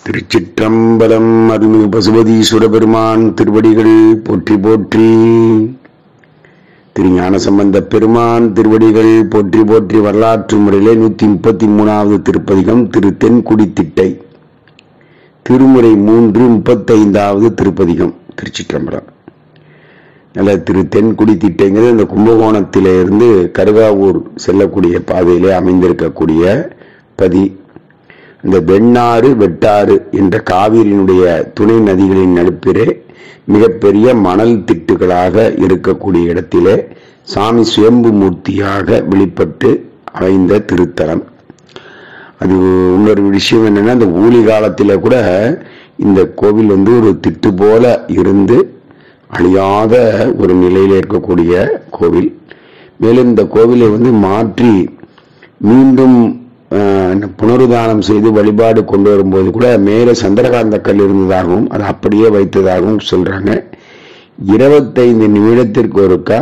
திருச்சிற்றம்பலம். அருள்மிகு பசுபதீஸ்வர பெருமான் திருவடிகள் போற்றி போற்றி. திருஞான சம்பந்த பெருமான் திருவடிகள் போற்றி போற்றி. வரலாற்று முறையிலே 133வது திருப்பதிகம் திரு தென்குடி திட்டை, திருமுறை 3 35வது திருப்பதிகம். திருச்சிற்றம்பலம். நல்ல திரு தென்குடி திட்டைங்கிறது இந்த கும்பகோணத்திலிருந்து கருகாவூர் செல்லக்கூடிய பாதையிலே அமைந்திருக்கக்கூடிய பதி. இந்த வெண்ணாறு வெட்டாறு என்ற காவிரியினுடைய துணை நதிகளின் நடுப்பிலே மிகப்பெரிய மணல் திட்டுகளாக இருக்கக்கூடிய இடத்திலே சாமி சுயம்பு மூர்த்தியாக வெளிப்பட்டு அமைந்த திருத்தலம். அது இன்னொரு விஷயம் என்னன்னா, இந்த ஊழி காலத்தில கூட இந்த கோவில் ஒரு திட்டு போல இருந்து அழியாத ஒரு நிலையில இருக்கக்கூடிய கோவில். மேலும் இந்த கோவிலை மாற்றி மீண்டும் புனருதானம் செய்து வழிபாடு கொண்டு வரும்போது கூட மேலே சந்திரகாந்த கல் இருந்ததாகவும் அதை அப்படியே வைத்ததாகவும் சொல்றாங்க. 25 நிமிடத்திற்கு ஒருக்கா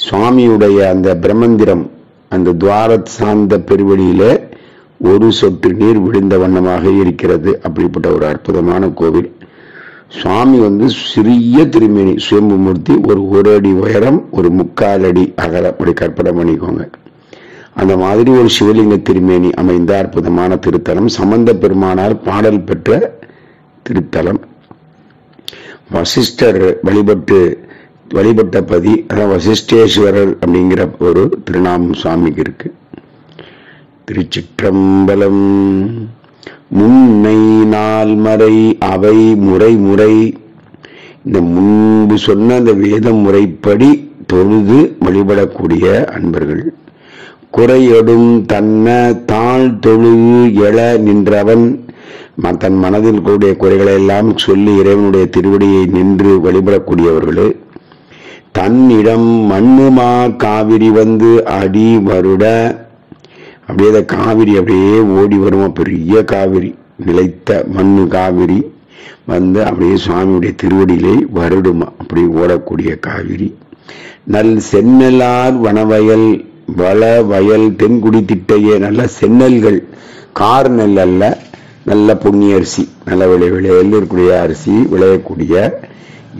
சுவாமியுடைய அந்த பிரம்மந்திரம் அந்த துவார சார்ந்த பெருவெளியிலே ஒரு சொட்டு நீர் விழுந்த வண்ணமாக இருக்கிறது. அப்படிப்பட்ட ஒரு அற்புதமான கோவில். சுவாமி சிறிய திருமேனி சுயம்பு மூர்த்தி, ஒரு அடி உயரம், ஒரு 3/4 அடி அகலம். அப்படி கற்பனை பண்ணிக்கோங்க. அந்த மாதிரி ஒரு சிவலிங்க திருமேனி அமைந்த அற்புதமான திருத்தலம். சம்பந்த பெருமானார் பாடல் பெற்ற திருத்தலம். வசிஷ்டர் வழிபட்ட பதி, அதான் வசிஷ்டேஸ்வரர் அப்படிங்கிற ஒரு திருநாமம் சுவாமிக்கு இருக்கு. திருச்சிற்றம்பலம். முன்னை நால்மறை அவை முறை முறை. இந்த முன்பு சொன்ன அந்த வேத முறைப்படி தொழுது வழிபடக்கூடிய அன்பர்கள். குறையொடும் தன்ன தாழ் தொழுது எழ நின்றவன், தன் மனதில் கூடிய குறைகளை எல்லாம் சொல்லி இறைவனுடைய திருவடியை நின்று வழிபடக்கூடியவர்களே. தன்னிடம் மண்ணுமா காவிரி அடி வருட. அப்படியே காவிரி அப்படியே ஓடி வருமா, பெரிய காவிரி, நிலைத்த மண்ணு காவிரி அப்படியே சுவாமியுடைய திருவடியிலே வருடுமா. அப்படி ஓடக்கூடிய காவிரி. நல் சென்னலார் வனவயல் வள வயல் தென்குடி திட்டையே. நல்ல சென்னல்கள், கார் நெல் அல்ல, நல்ல பொன்னியரிசி, நல்ல விளையல் இருக்கக்கூடிய அரிசி விளையக்கூடிய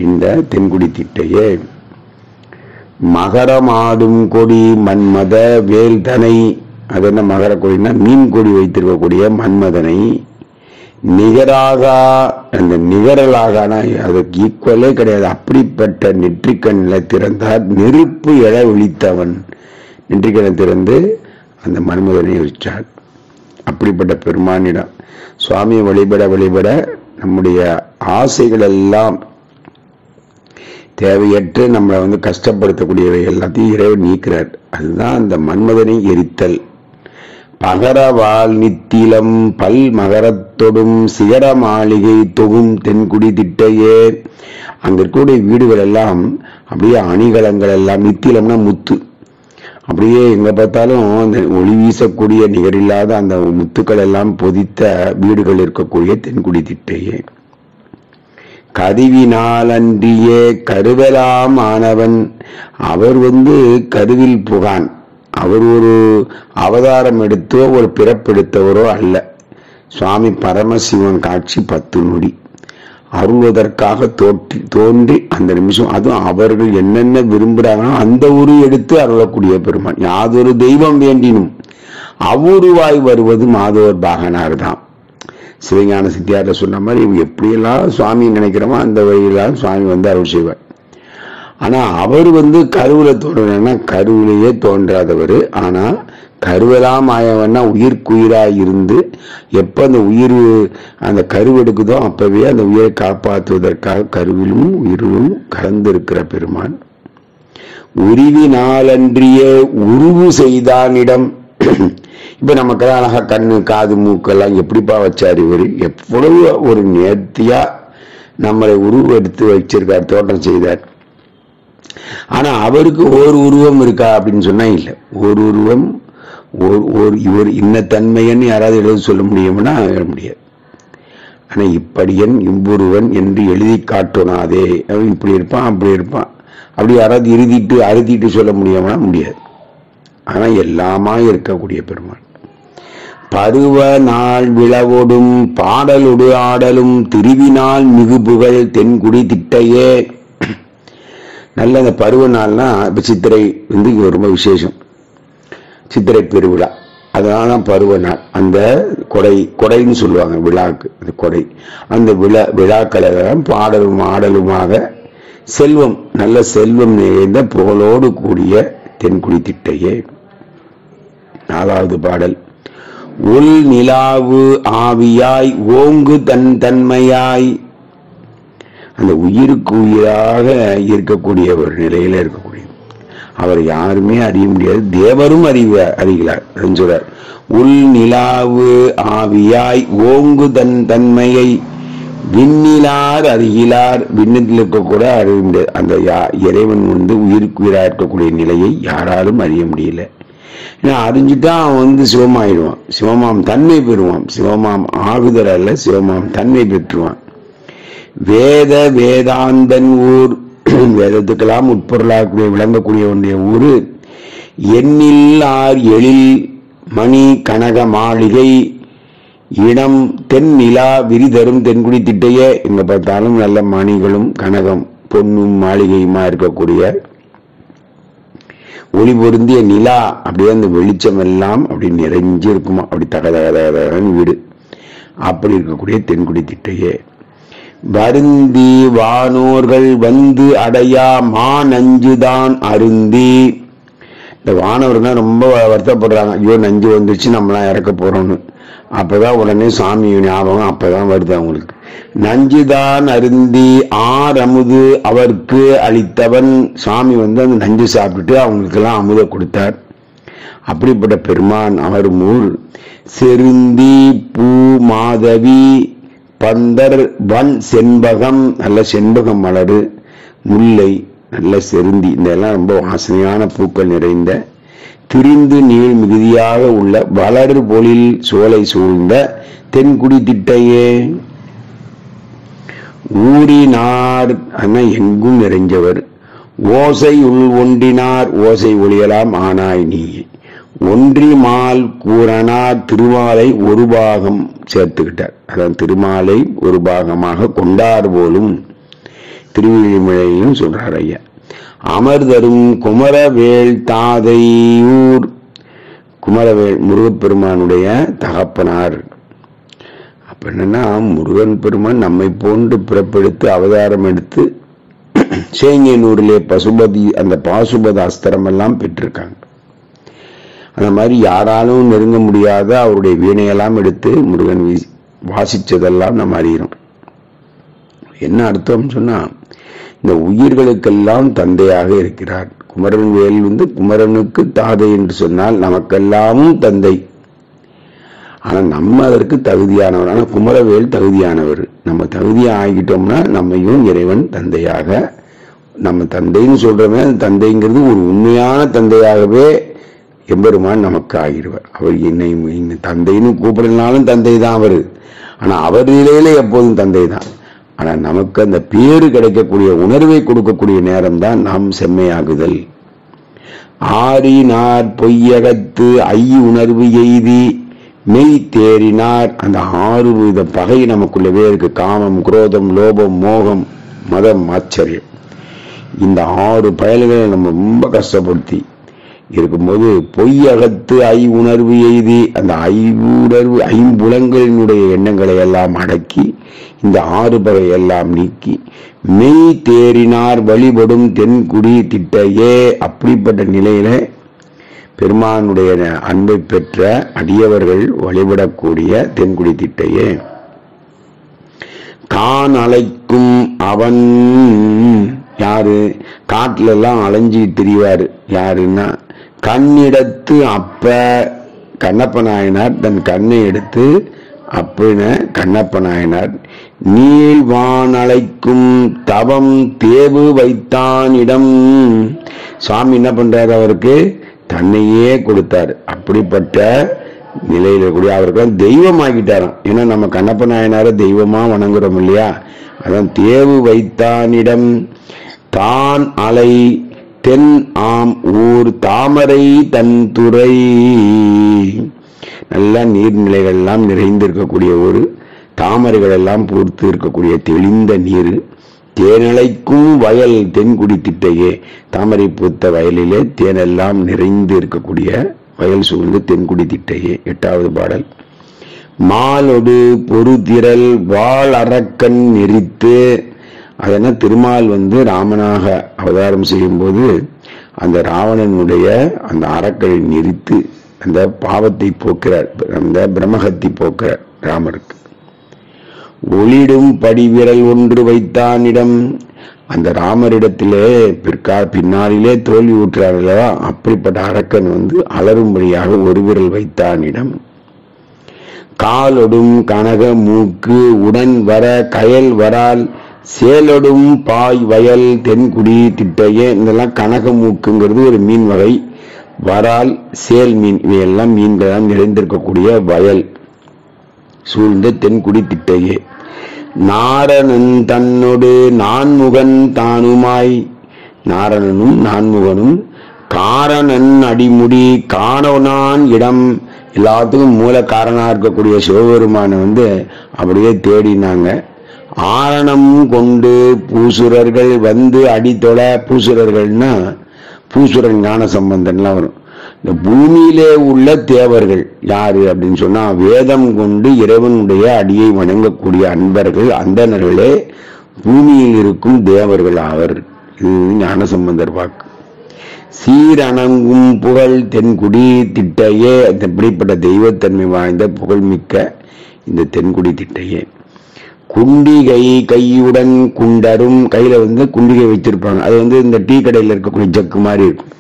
இந்த தென்குடி திட்டையே. மகரமாடும் கொடி மன்மத வேல்தனை. அது என்ன மகர கொடினா, மீன் கொடி வைத்திருக்கக்கூடிய மன்மதனை. நிகராக, அந்த நிகரலாக, அதுக்கு ஈக்குவலே கிடையாது, அப்படிப்பட்ட நெற்றிக்கண்ணில் திறந்தார் நெருப்பு எழ விழித்தவன். நெற்றிக்கண்ணை திறந்து அந்த மன்மதனை வச்சார். அப்படிப்பட்ட பெருமானிடம் சுவாமியை வழிபட நம்முடைய ஆசைகள் எல்லாம், தேவையற்று நம்மளை கஷ்டப்படுத்தக்கூடியவை எல்லாத்தையும் இறைவன் நீக்கிறார். அதுதான் அந்த மன்மதனை எரித்தல். பகரவால் நித்திலம் பல் மகரத்தொடும் சிகர மாளிகை தொகும் தென்குடி திட்டையே. அங்க இருக்கக்கூடிய வீடுகள் எல்லாம் அப்படியே அணிகலங்கள் எல்லாம், நித்திலம்னா முத்து, அப்படியே எங்க பார்த்தாலும் அந்த ஒளி வீசக்கூடிய நிகரில்லாத அந்த முத்துக்கள் எல்லாம் பொதித்த வீடுகள் இருக்கக்கூடிய தென்குடி திட்டையே. கருவினால் அன்றியே கருவலாம் ஆனவன். அவர் கருவில் புகான். அவர் ஒரு அவதாரம் எடுத்தோ ஒரு பிறப்பெடுத்தவரோ அல்ல. சுவாமி பரமசிவன் காட்சி 10 நொடி அருள்வதற்காக தோன்றி அந்த நிமிஷம், அதுவும் அவர்கள் என்னென்ன விரும்புகிறாங்களோ அந்த உரு எடுத்து அருளக்கூடிய பெருமான். யாதொரு தெய்வம் வேண்டினும் அவ்வுருவாய் வருவது மாதவர் பாகனார் தான். சிவஞான சித்தியார்ல சொன்ன மாதிரி இவங்க எப்படியெல்லாம் சுவாமி நினைக்கிறோமோ அந்த வழியெல்லாம் சுவாமி அருள் செய்வார். ஆனா அவர் கருவில தோன்றனா, கருவிலேயே தோன்றாதவர். ஆனா கருவெல்லாம் ஆயவன்னா உயிர்க்குயிராய் இருந்து எப்ப அந்த உயிர் அந்த கருவெடுக்குதோ அப்பவே அந்த உயிரை காப்பாற்றுவதற்காக கருவிலும் உயிரிலும் கலந்திருக்கிற பெருமான். உருவினாலன்றிய உருவு செய்தானிடம். இப்ப நமக்கெல்லாம் அழகா கண்ணு காது மூக்கெல்லாம் எப்படிப்பா வச்சாரு இவரு, எவ்வளவு ஒரு நேர்த்தியா நம்மளை உருவெடுத்து வச்சிருக்கார், தோட்டம் செய்தார். ஆனா அவருக்கு ஒரு உருவம் இருக்கா அப்படின்னு சொன்னா இல்லை. ஒரு உருவம், இவர் இன்ன தன்மையன்னு யாராவது எழுத சொல்ல முடியும்னா முடியாது. ஆனா இப்படியன் இவ்வுருவன் என்று எழுதி காட்டோனாதே. அவன் இப்படி இருப்பான் அப்படி இருப்பான், அப்படி யாராவது அறுதிட்டு சொல்ல முடியும்னா முடியாது. ஆனா எல்லாமா இருக்கக்கூடிய பெருமான். பருவ நாள் விளவொடும் பாடலொடு ஆடலும் திருவினால் மிகுபுகழ் தென்குடி திட்டையே. நல்ல அந்த பருவ நாள்னா இப்ப சித்திரை வந்து ரொம்ப விசேஷம், சித்திரை பெருவிழா, அதனால பருவ நாள். அந்த கொடைன்னு சொல்லுவாங்க விழாக்கு, அது கொடை. அந்த விழாக்களை பாடலும் ஆடலுமாக செல்வம், நல்ல செல்வம் நிறைந்த புகழோடு கூடிய தென்குடி திட்டையே. 4வது பாடல். உள் நிலாவு ஆவியாய் ஓங்கு தன்மையாய். அந்த உயிருக்கு உயிராக இருக்கக்கூடிய ஒரு நிலையில இருக்கக்கூடிய அவர் யாருமே அறிய முடியாது, தேவரும் அறிகிறார் சொல்றார். உள் நிலாவு ஆவியாய் ஓங்கு தன்மையை விண்ணிலார் அறிகிறார். விண்ணத்தில் இருக்கக்கூட அறிய முடியாது. அந்த இறைவன் வந்து உயிருக்கு உயிரா இருக்கக்கூடிய நிலையை யாராலும் அறிய முடியல. ஏன்னா அறிஞ்சுட்டா அவன் சிவமாயிடுவான், சிவமாம் தன்மை பெறுவான். சிவமாம் ஆகுதல் அல்ல, சிவமாம் தன்மை பெற்றுவான். வேதாந்தன் ஊர், வேதத்துக்கெல்லாம் உட்பொருளாக விளங்கக்கூடிய ஒன்றிய ஊரு. எண்ணில் ஆர் எழில் மணி கனக மாளிகை இடம் தென் நிலா விரிதரும் தென்குடி திட்டையே. எங்க பார்த்தாலும் நல்ல மணிகளும் கனகம் பொன்னும் மாளிகையுமா இருக்கக்கூடிய ஒளி பொருந்திய நிலா, அப்படியே அந்த வெளிச்சம் எல்லாம் அப்படி நிறைஞ்சு இருக்குமா, அப்படி தகதகதகன்னு வீடு, அப்படி இருக்கக்கூடிய தென்குடி திட்டையே. வருந்தி வானோர்கள் வந்து அடையா நஞ்சுதான் அருந்தி. இந்த வானவர்கள் ரொம்ப வருத்தப்படுறாங்க, ஐயோ நஞ்சு வந்துருச்சு, நம்மளாம் இறக்க போறோம்னு. அப்பதான் உடனே சாமி ஞாபகம் அப்பதான் வருது அவங்களுக்கு. நஞ்சுதான் அருந்தி அமுது அவருக்கு அளித்தவன். சாமி அந்த நஞ்சு சாப்பிட்டுட்டு அவங்களுக்கு எல்லாம் அமுத கொடுத்தார். அப்படிப்பட்ட பெருமான் அவர் மூல் செருந்தி பூ மாதவி பந்தர் வன் செண்பகம், நல்ல செண்பகம் மலரு, முல்லை, நல்ல செருந்தி, இதெல்லாம் ரொம்ப வாசனையான பூக்கள் நிறைந்த திரிந்து நீர் மிகுதியாக உள்ள வளர் பொழில் சோலை சூழ்ந்த தென்குடி திட்டையே. ஊரினார் எங்கும் நிறைஞ்சவர். ஓசை உள் ஒன்றினார், ஓசை ஒளியலாம் ஆனாய் நீ. ஒன்றி மால் கூறனார், திருமாலை ஒரு பாகம் சேர்த்துக்கிட்டார். அதான் திருமாலை ஒரு பாகமாக கொண்டார் போலும் திருவிழிமழையும் சொல்றார் ஐயா. அமர்தரும் குமரவேல் தாதையூர், குமரவேல் முருகப்பெருமானுடைய தகப்பனார். அப்ப என்னன்னா முருகன் பெருமான் நம்மை போன்று பிறப்பெடுத்து அவதாரம் எடுத்து சேங்கனூரிலே பசுபதி அந்த பாசுபத அஸ்திரம் எல்லாம் பெற்றிருக்காங்க. அந்த மாதிரி யாராலும் நெருங்க முடியாத அவருடைய வீணையெல்லாம் எடுத்து முருகன் வாசிச்சதெல்லாம் நம்ம அறிகிறோம். என்ன அர்த்தம் சொன்னா, இந்த உயிர்களுக்கெல்லாம் தந்தையாக இருக்கிறார். குமரன் வேல் குமரனுக்கு தாதை என்று சொன்னால் நமக்கெல்லாமும் தந்தை. ஆனா நம்ம அதற்கு தகுதியானவர். ஆனா குமரவேல் தகுதியானவர். நம்ம தகுதியா ஆகிட்டோம்னா நம்மையும் இறைவன் தந்தையாக, நம்ம தந்தைன்னு சொல்றோமே, தந்தைங்கிறது ஒரு உண்மையான தந்தையாகவே எம்பெருமான் நமக்கு ஆகிடுவார். அவர் என்னை தந்தைன்னு கூப்பிடனாலும் தந்தை தான் அவரு. ஆனா அவர் நிலையில எப்போதும் தந்தை தான். ஆனா நமக்கு அந்த பேரு கிடைக்கக்கூடிய உணர்வை கொடுக்கக்கூடிய நேரம் தான் நாம் செம்மையாகுதல். ஆறினார் பொய்யகத்து உணர்வு எய்தி மெய் தேறினார். அந்த 6 வித பகை நமக்குள்ளவே இருக்கு. காமம், குரோதம், லோபம், மோகம், மதம், ஆச்சரியம். இந்த 6 பயல்களை நம்ம ரொம்ப கஷ்டப்படுத்தி இருக்கும்போது பொய்யகத்து உணர்வு எய்தி, அந்த உணர்வு 5 புலங்களினுடைய எண்ணங்களை எல்லாம் அடக்கி இந்த 6 பகை எல்லாம் நீக்கி மெய் தேறினார் வழிபடும் தென்குடி திட்டையே. அப்படிப்பட்ட நிலையில பெருமானுடைய அன்பை பெற்ற அடியவர்கள் வழிபடக்கூடிய தென்குடி திட்டையே. கான் அழைக்கும் அவன் யாரு? காட்டுல எல்லாம் அலைஞ்சி திரிவாரு. யாருன்னா கண்ணிடத்து அப்ப கண்ணப்ப நாயனார் தன் கண்ணை எடுத்து அப்படின கண்ணப்ப நாயனார் நீள்வான் அழைக்கும் தவம் தேவு வைத்தான் இடம். சுவாமி என்ன பண்றாரு? அவருக்கு தன்னையே கொடுத்தாரு. அப்படிப்பட்ட நிலையில கூடிய அவருக்கு தெய்வமாக்கிட்டாராம். ஏன்னா நம்ம கண்ணப்ப நாயனார தெய்வமா வணங்குறோம் இல்லையா? அதான் தேவு வைத்தானிடம் தான் அலை தென் ஆம் ஊர் தாமரை தன் துறை. நல்ல நீர்நிலைகள் எல்லாம் நிறைந்து இருக்கக்கூடிய ஒரு தாமரைகள் எல்லாம் பூர்த்து இருக்கக்கூடிய தெளிந்த நீர், தேனலைக்கும் வயல் தென்குடி திட்டையே, தாமரை பூத்த வயலிலே தேனெல்லாம் நிறைந்து இருக்கக்கூடிய வயல் சூழ்ந்து தென்குடி திட்டையே. 8வது பாடல். மாலொடு பொறுதிரல் வாழ் அரக்கன் நெறித்து, அதென்ன திருமால் ராமனாக அவதாரம் செய்யும் போது அந்த ராவணனுடைய அந்த அரக்கனை நெறித்து அந்த பாவத்தை போக்குறார், அந்த பிரம்மஹத்தி போக்குறார் ராமருக்கு. ஒளிடும் படிவிரல் ஒன்று வைத்தானிடம், அந்த ராமரிடத்திலே பின்னாளிலே தோல்வி ஊற்றார்களா, அப்படிப்பட்ட அரக்கன் அலரும்படியாக ஒரு விரல் வைத்தானிடம். காலொடும் கனக மூக்கு உடன் வர கயல் வரால் சேலொடும் பாய் வயல் தென்குடி திட்டையே. இதெல்லாம் கனக மூக்குங்கிறது ஒரு மீன் வகை, வரால் சேல் மீன், இவையெல்லாம் மீன்கள் நிறைந்திருக்கக்கூடிய வயல் சூழ்ந்த தென்குடி திட்டையே. நாரணன் தன்னோடு நான்முகன் தானுமாய், நாரணனும் நான்முகனும் காரணன் அடிமுடி காணோனான் இடம், எல்லாத்துக்கும் மூல காரணா இருக்கக்கூடிய சிவபெருமான அப்படியே தேடினாங்க. ஆரணம் கொண்டு பூசுரர்கள் அடித்தொட, பூசுரர்கள்னா பூசுரன் ஞான சம்பந்தன்லாம் வரும். இந்த பூமியிலே உள்ள தேவர்கள் யாரு அப்படின்னு சொன்னா, வேதம் கொண்டு இறைவனுடைய அடியை வணங்கக்கூடிய அன்பர்கள் அந்தணர்களே பூமியில் இருக்கும் தேவர்கள் ஆவர். இது ஞான சம்பந்தர் வாக்கு. சீரணங்கும் புகழ் தென்குடி திட்டையே, இப்படிப்பட்ட தெய்வத்தன்மை வாய்ந்த புகழ்மிக்க இந்த தென்குடி திட்டையே. குண்டிகை கையுடன் குண்டரும், கையில குண்டிகை வச்சிருப்பாங்க, அது இந்த டீ கடையில் இருக்கக்கூடிய ஜக்கு மாதிரி இருக்கும்,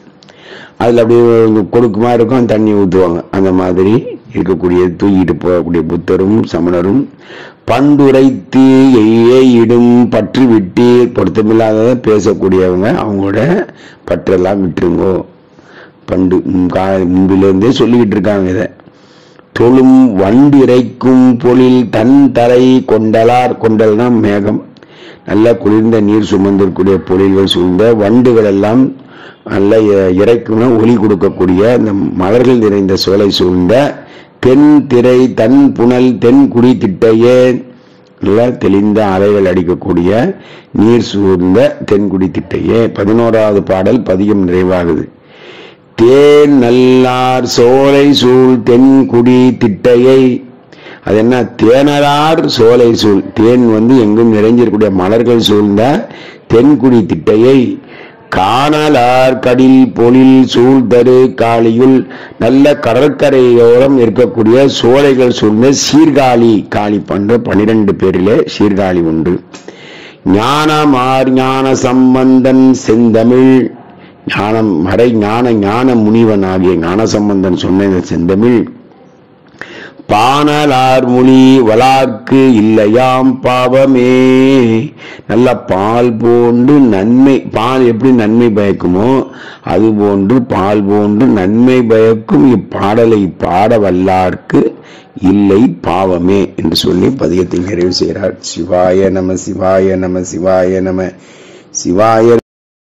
அதுல அப்படியே கொடுக்கு மாதிரி இருக்கும், தண்ணி ஊற்றுவாங்க. அந்த மாதிரி இருக்கக்கூடிய தூக்கிட்டு போகக்கூடிய புத்தரும் சமணரும் பண்டுரைத்து எய்யிடும் பற்று விட்டு, பொருத்தமில்லாத பேசக்கூடியவங்க அவங்களோட பற்றெல்லாம் விட்டுருங்கோ. பண்டு முன்பிலிருந்தே சொல்லிக்கிட்டு இருக்காங்க இதை. தொழும் வண்டிரைக்கும் பொழில் தன் தரை கொண்டலார், கொண்டல்னா மேகம், நல்ல குளிர்ந்த நீர் சுமந்திருக்கூடிய பொழில்கள் சூழ்ந்த வண்டுகள் எல்லாம் நல்ல இறைக்கும்னா ஒளி கொடுக்கக்கூடிய அந்த மலர்கள் நிறைந்த சோலை சூழ்ந்த தென் திரை தன் புனல் தென்குடி திட்டையே, நல்ல தெளிந்த அலைகள் அடிக்கக்கூடிய நீர் சூழ்ந்த தென்குடி திட்டையே. 11வது பாடல் பதிகம் நிறைவாகுது. தேன் நல்லார் சோலை சூழ் தென்குடி திட்டையை, அது என்ன, தேனரார் சோலை சூழ், தேன் எங்கும் நிறைஞ்சிருக்கூடிய மலர்கள் சூழ்ந்த தென்குடி திட்டையை. காணலார் கடில் பொழில் சூழ்தரு காளியுள், நல்ல கடற்கரையோரம் இருக்கக்கூடிய சோலைகள் சூழ்ந்த சீர்காழி, காளி பண்ற 12 பேரிலே சீர்காழி உண்டு. ஞானமார் ஞான சம்பந்தன் செந்தமிழ், ஞானம் மறை ஞான முனிவன் ஆகிய ஞான சம்பந்தன் சொன்ன செந்தமிழ். பானலார் மொழி வளார்க்கு இல்லையாம் பாவமே, நல்ல பால் போன்று நன்மை, பால் எப்படி நன்மை பயக்குமோ அது போன்று பால் போன்று நன்மை பயக்கும் இப்பாடலை பாட வல்லார்க்கு இல்லை பாவமே என்று சொல்லி பதிகத்தை நிறைவு செய்கிறார். சிவாய நம சிவாய நம சிவாய நம சிவாய.